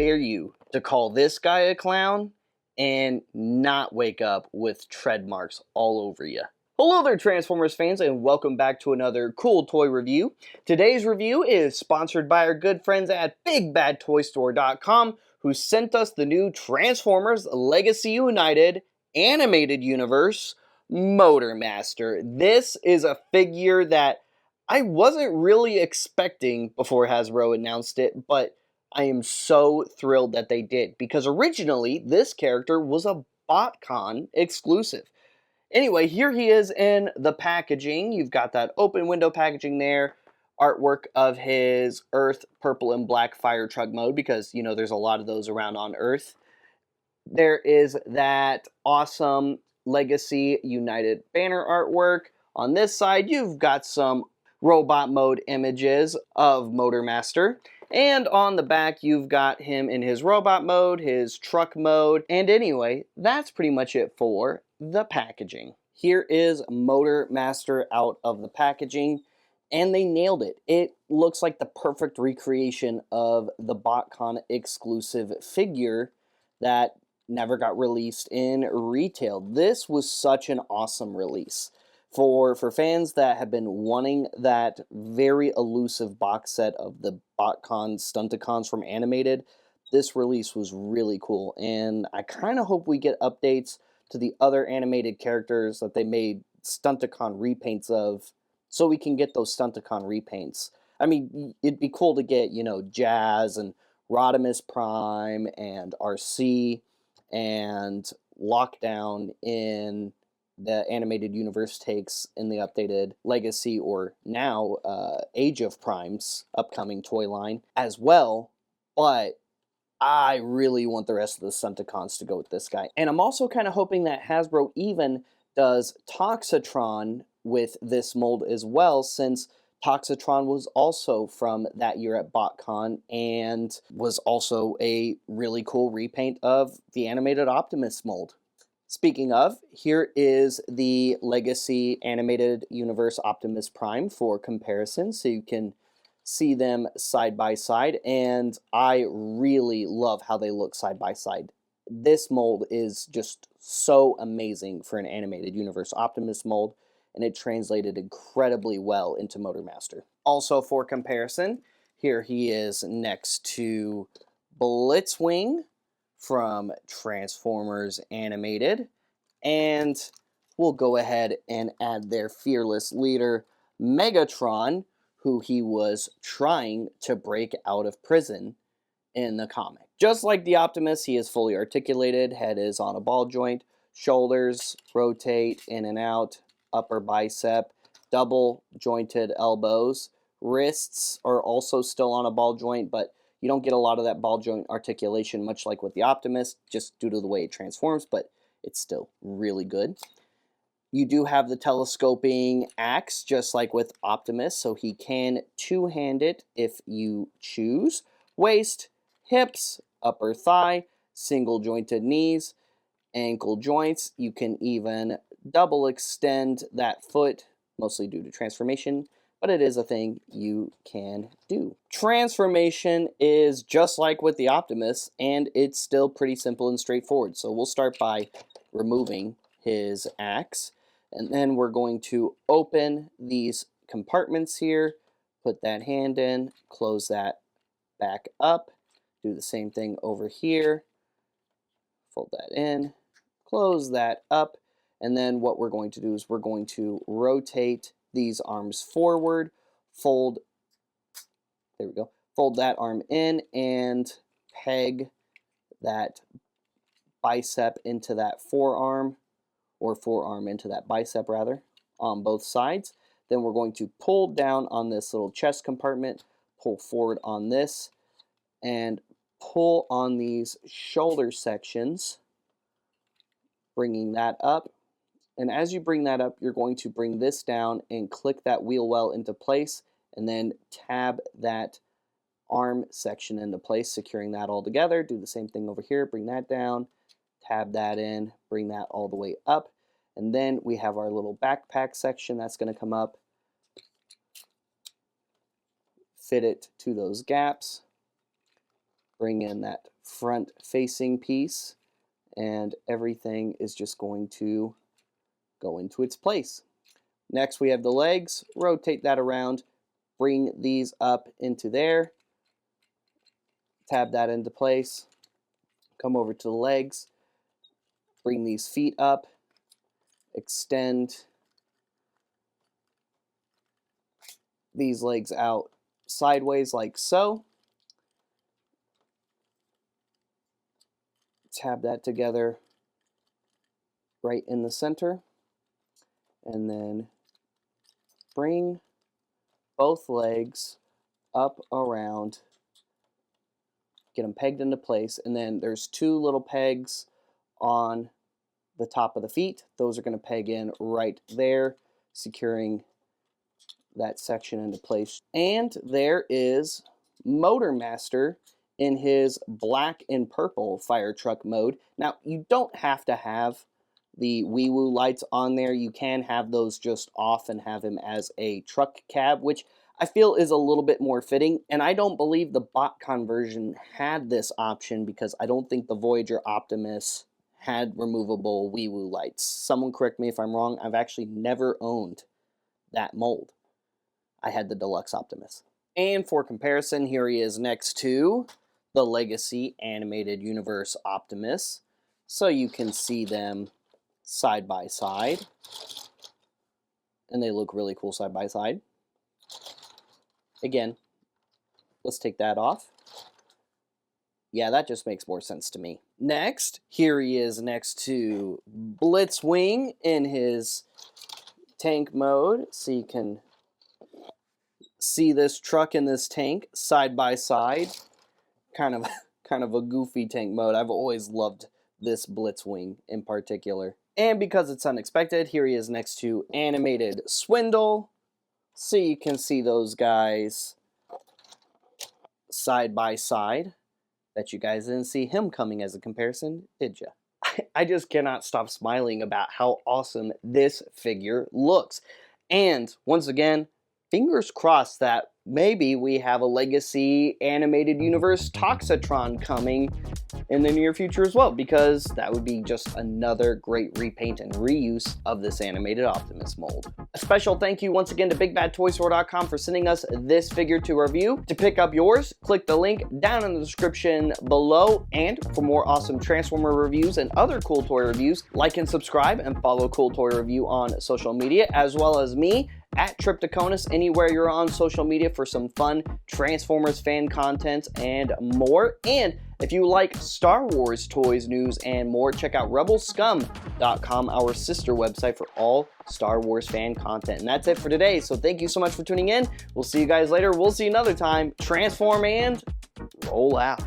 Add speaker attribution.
Speaker 1: dare you to call this guy a clown and not wake up with tread marks all over you? Hello there, Transformers fans, and welcome back to another cool toy review. Today's review is sponsored by our good friends at BigBadToyStore.com, who sent us the new Transformers Legacy United animated universe Motormaster. This is a figure that I wasn't really expecting before Hasbro announced it, but I am so thrilled that they did, because originally this character was a BotCon exclusive. Anyway, here he is in the packaging. You've got that open window packaging there, artwork of his Earth purple and black fire truck mode, because, you know, there's a lot of those around on Earth. There is that awesome Legacy United banner artwork. On this side, you've got some robot mode images of Motormaster. And on the back, you've got him in his robot mode, his truck mode. And anyway, that's pretty much it for the packaging. Here is Motormaster out of the packaging, and they nailed it. It looks like the perfect recreation of the BotCon exclusive figure that never got released in retail. This was such an awesome release. For fans that have been wanting that very elusive box set of the BotCon Stunticons from Animated, this release was really cool, and I kind of hope we get updates to the other animated characters that they made Stunticon repaints of, so we can get those Stunticon repaints. I mean, it'd be cool to get, you know, Jazz and Rodimus Prime and RC and Lockdown in the animated universe takes in the updated Legacy, or now Age of Prime's upcoming toy line as well, but I really want the rest of the Stunticons to go with this guy. And I'm also kind of hoping that Hasbro even does Toxitron with this mold as well, since Toxitron was also from that year at BotCon and was also a really cool repaint of the animated Optimus mold. Speaking of, here is the Legacy Animated Universe Optimus Prime for comparison, so you can see them side by side, and I really love how they look side by side. This mold is just so amazing for an Animated Universe Optimus mold, and it translated incredibly well into Motormaster. Also for comparison, here he is next to Blitzwing from Transformers Animated, and we'll go ahead and add their fearless leader, Megatron, who he was trying to break out of prison in the comic. Just like the Optimus, he is fully articulated, head is on a ball joint, shoulders rotate in and out, upper bicep, double jointed elbows, wrists are also still on a ball joint, but you don't get a lot of that ball joint articulation, much like with the Optimus, just due to the way it transforms, but it's still really good. You do have the telescoping axe, just like with Optimus, so he can two-hand it if you choose. Waist, hips, upper thigh, single jointed knees, ankle joints. You can even double extend that foot, mostly due to transformation, but it is a thing you can do. Transformation is just like with the Optimus, and it's still pretty simple and straightforward. So we'll start by removing his axe, and then we're going to open these compartments here, put that hand in, close that back up, do the same thing over here, fold that in, close that up, and then what we're going to do is we're going to rotate these arms forward, fold, there we go, fold that arm in and peg that bicep into that forearm, or forearm into that bicep rather, on both sides. Then we're going to pull down on this little chest compartment, pull forward on this, and pull on these shoulder sections, bringing that up. And as you bring that up, you're going to bring this down and click that wheel well into place, and then tab that arm section into place, securing that all together. Do the same thing over here, bring that down, tab that in, bring that all the way up, and then we have our little backpack section that's going to come up, fit it to those gaps, bring in that front facing piece, and everything is just going to go into its place. Next we have the legs. Rotate that around, bring these up into there, tab that into place, come over to the legs, bring these feet up, extend these legs out sideways like so, tab that together right in the center, and then bring both legs up around, get them pegged into place, and then there's two little pegs on the top of the feet. Those are going to peg in right there, securing that section into place. And there is Motormaster in his black and purple fire truck mode. Now, you don't have to have the wee woo lights on there. You can have those just off and have him as a truck cab, which I feel is a little bit more fitting. And I don't believe the BotCon version had this option because I don't think the Voyager Optimus had removable wee woo lights. Someone correct me if I'm wrong. I've actually never owned that mold. I had the Deluxe Optimus. And for comparison, here he is next to the Legacy Animated Universe Optimus. So you can see them side by side. And they look really cool side by side. Again, let's take that off. Yeah, that just makes more sense to me. Next, here he is next to Blitzwing in his tank mode. So you can see this truck and this tank side by side. Kind of a goofy tank mode. I've always loved this Blitzwing in particular. And because it's unexpected, here he is next to Animated Swindle. So you can see those guys side by side. Bet you guys didn't see him coming as a comparison, did ya? I just cannot stop smiling about how awesome this figure looks. And once again, fingers crossed that maybe we have a Legacy Animated Universe Toxitron coming in the near future as well, because that would be just another great repaint and reuse of this animated Optimus mold. A special thank you once again to BigBadToyStore.com for sending us this figure to review. To pick up yours, click the link down in the description below, and for more awesome Transformer reviews and other cool toy reviews, like and subscribe and follow Cool Toy Review on social media, as well as me at Triptychonus anywhere you're on social media for some fun Transformers fan content and more. And if you like Star Wars toys, news, and more, check out RebelScum.com, our sister website for all Star Wars fan content. And that's it for today, so thank you so much for tuning in. We'll see you guys later. We'll see you another time. Transform and roll out.